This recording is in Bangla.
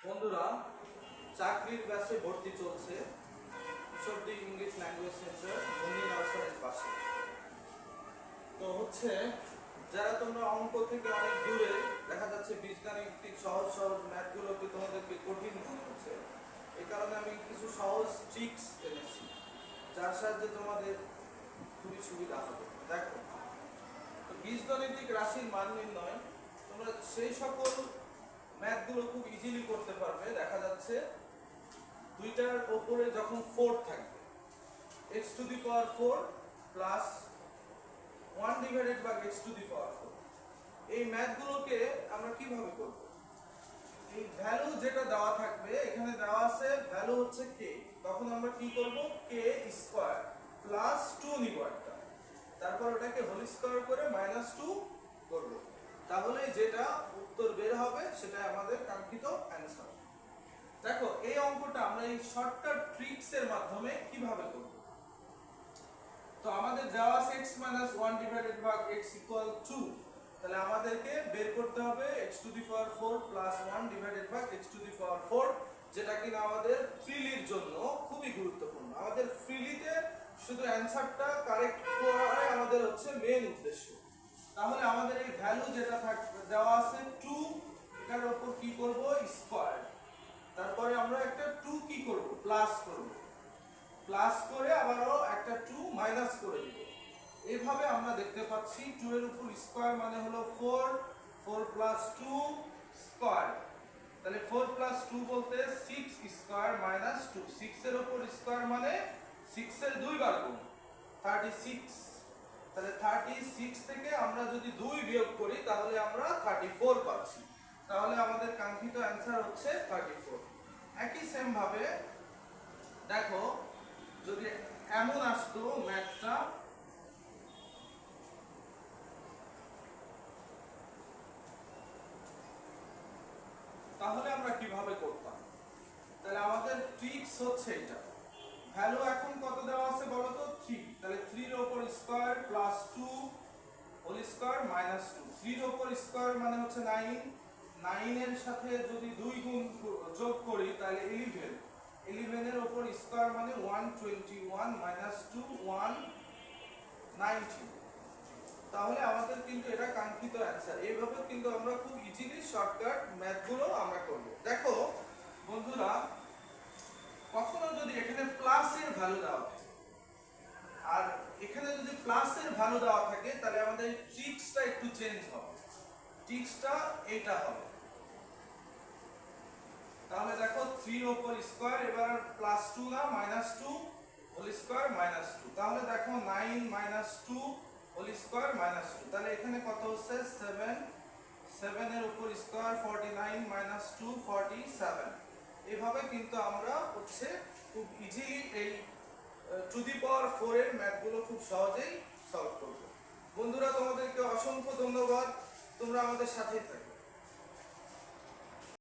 বন্ধুরা, চাকরির ব্যাচে ভর্তি চলছে ঈশ্বরদী ইংলিশ ল্যাঙ্গুয়েজ সেন্টার বন্দি নার্সারির পাশে। তো হচ্ছে যারা তোমরা অঙ্ক থেকে অনেক দূরে, দেখা যাচ্ছে বীজগাণিতিক সহজ সহজ ম্যাথগুলোকে তোমাদেরকে কঠিন মনে হচ্ছে, এই কারণে আমি কিছু সহজ ট্রিক্স এনেছি যার সাহায্যে তোমাদের খুবই সুবিধা হবে। দেখো, তো বীজগাণিতিক রাশির মান নির্ণয় তোমরা সেই সকল ম্যাথগুলো খুব ইজিলি করতে পারবে। দেখা যাচ্ছে দুইটার উপরে যখন 4 থাকবে, x to the power 4 plus 1 divided by x to the power 4, এই ম্যাথগুলোকে আমরা কিভাবে করব? এই ভ্যালু যেটা দেওয়া থাকবে, এখানে দেওয়া আছে ভ্যালু হচ্ছে k, তখন আমরা কি করব? k স্কয়ার প্লাস 2 নিব একটা, তারপর ওটাকে হোল স্কয়ার করে -2 করব, তাহলে যেটা উত্তর বের হবে সেটা আমাদের কাঙ্ক্ষিত অ্যানসার। দেখো, এই অঙ্কটা আমরা এই শর্টকাট ট্রিক্স এর মাধ্যমে কিভাবে করব? তো আমাদের দেওয়া আছে x - 1 ডিভাইডেড বাই x = 2, তাহলে আমাদেরকে বের করতে হবে x to the power 4 plus 1 divided by x to the power 4, যেটা কিনা আমাদের ফ্রিলির জন্য খুবই গুরুত্বপূর্ণ। আমাদের ফ্রিলিতে শুধু অ্যানসারটা কারেক্ট করাই আমাদের হচ্ছে মেইন উদ্দেশ্য। তাহলে আমাদের এই ভ্যালু যেটা দেওয়া আছে 2, এটার উপর কি করব? স্কয়ার, তারপরে আমরা একটা 2 কি করব? প্লাস করব, প্লাস করে আবারও একটা 2 মাইনাস করে দিব। এইভাবে আমরা দেখতে পাচ্ছি 2 এর উপর স্কয়ার মানে হলো 4, 4 প্লাস 2 স্কয়ার, তাহলে 4 প্লাস 2 বলতে 6 স্কয়ার মাইনাস 2, 6 এর উপর স্কয়ার মানে 6 এর 2 বার গুণ 36, তাহলে 36 থেকে আমরা যদি 2 বিয়োগ করি তাহলে আমরা 34 পাচ্ছি, তাহলে আমাদের কাঙ্ক্ষিত অ্যানসার হচ্ছে 34। একই সেম ভাবে দেখো, যদি এমন আসতো ম্যাথটা, তাহলে আমরা কিভাবে করতাম? তাহলে আমাদের ট্রিক্স হচ্ছে এটা। ভ্যালু এখন কত দেওয়া আছে বলো তো? 3, তাহলে 3 এর উপর square plus 2 whole square minus 2, 3 এর উপর স্কয়ার মানে হচ্ছে 9, 9 এর সাথে যদি 2 গুণ যোগ করি তাহলে 11, 11 এর উপর স্কয়ার মানে 121 মাইনাস 2 190, তাহলে আমাদের কিন্তু এটা কাঙ্ক্ষিত অ্যানসার। এইভাবে কিন্তু আমরা খুব ইজিলি শর্টকাট ম্যাথগুলো আমরা করব। দেখো বন্ধুরা, কখনো যদি এখানে প্লাসের ভ্যালু দেওয়া থাকে আর এখানে যদি প্লাসের ভ্যালু দেওয়া থাকে, তাহলে আমাদের ট্রিক্সটা একটু চেঞ্জ হবে। ট্রিক্সটা এটা হবে, তাহলে দেখো 3 এর উপর স্কয়ার, এবার প্লাস 2 না মাইনাস 2 হোল স্কয়ার মাইনাস 2, তাহলে দেখো 9 মাইনাস 2 হোল স্কয়ার মাইনাস 2, তাহলে এখানে কত হচ্ছে? 7, 7 এর উপর স্কয়ার 49 মাইনাস 2 47। এইভাবে কিন্তু আমরা হচ্ছে খুব ইজিলি এই টু দি পাওয়ার 4 এর ম্যাথগুলো খুব সহজেই সলভ করব। বন্ধুরা, তোমাদেরকে অসংখ্য ধন্যবাদ, তোমরা আমাদের সাথেই থাকো।